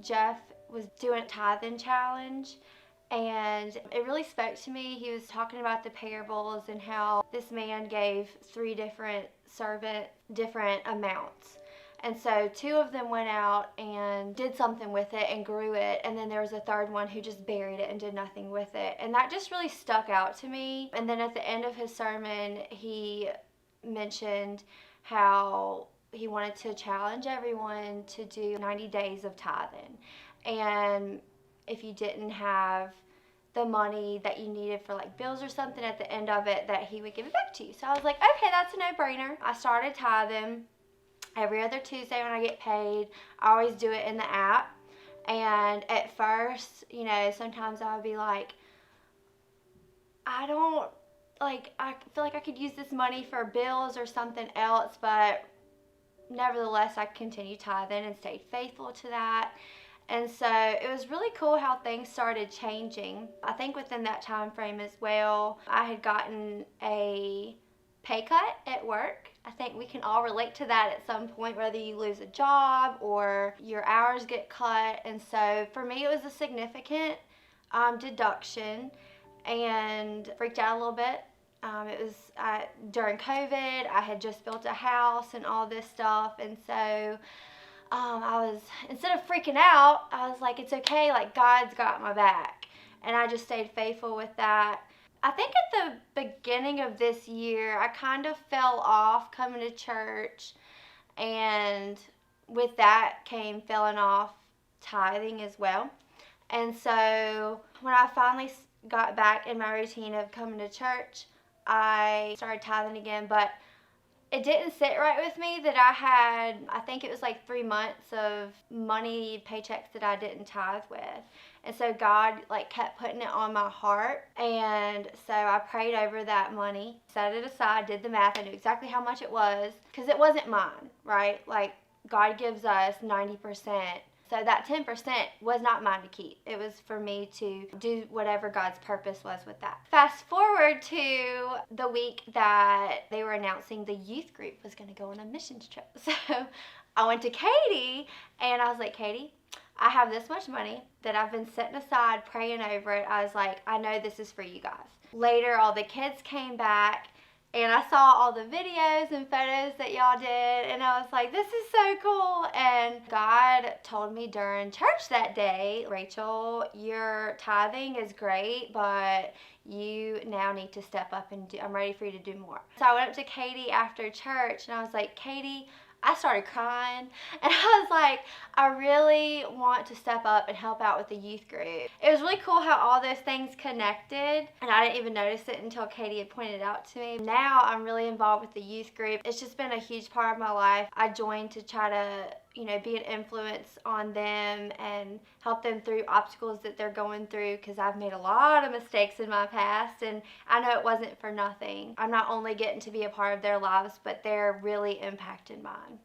Jeff was doing a tithing challenge, and it really spoke to me. He was talking about the parables and how this man gave 3 different servants different amounts. And so 2 of them went out and did something with it and grew it, and then there was a third one who just buried it and did nothing with it. And that just really stuck out to me. And then at the end of his sermon, he mentioned how he wanted to challenge everyone to do 90 days of tithing. And if you didn't have the money that you needed for like bills or something at the end of it, that he would give it back to you. So I was like, okay, that's a no-brainer. I started tithing every other Tuesday when I get paid. I always do it in the app. And at first, you know, sometimes I would be like, I feel like I could use this money for bills or something else, but nevertheless, I continued tithing and stayed faithful to that. And so it was really cool how things started changing. I think within that time frame as well, I had gotten a pay cut at work. I think we can all relate to that at some point, whether you lose a job or your hours get cut. And so for me, it was a significant deduction, and freaked out a little bit. It was during COVID. I had just built a house and all this stuff, and so instead of freaking out, I was like, it's okay, like God's got my back. And I just stayed faithful with that. I think at the beginning of this year, I kind of fell off coming to church, and with that came falling off tithing as well. And so when I finally got back in my routine of coming to church, I started tithing again, but it didn't sit right with me that I think it was like 3 months of money paychecks that I didn't tithe with. And so God like kept putting it on my heart. And so I prayed over that money, set it aside, did the math. I knew exactly how much it was because it wasn't mine, right? Like God gives us 90%. So that 10% was not mine to keep. It was for me to do whatever God's purpose was with that. Fast forward to the week that they were announcing the youth group was going to go on a missions trip. So I went to Katie and I was like, Katie, I have this much money that I've been setting aside, praying over it. I was like, I know this is for you guys. Later, all the kids came back, and I saw all the videos and photos that y'all did, and I was like, this is so cool. And God told me during church that day, Rachel, your tithing is great, but you now need to step up and I'm ready for you to do more. So I went up to Katie after church, and I was like, Katie, I started crying, and I was like, I really want to step up and help out with the youth group. It was really cool how all those things connected, and I didn't even notice it until Katie had pointed it out to me. Now I'm really involved with the youth group. It's just been a huge part of my life. I joined to try to, you know, be an influence on them and help them through obstacles that they're going through, because I've made a lot of mistakes in my past, and I know it wasn't for nothing. I'm not only getting to be a part of their lives, but they're really impacting mine.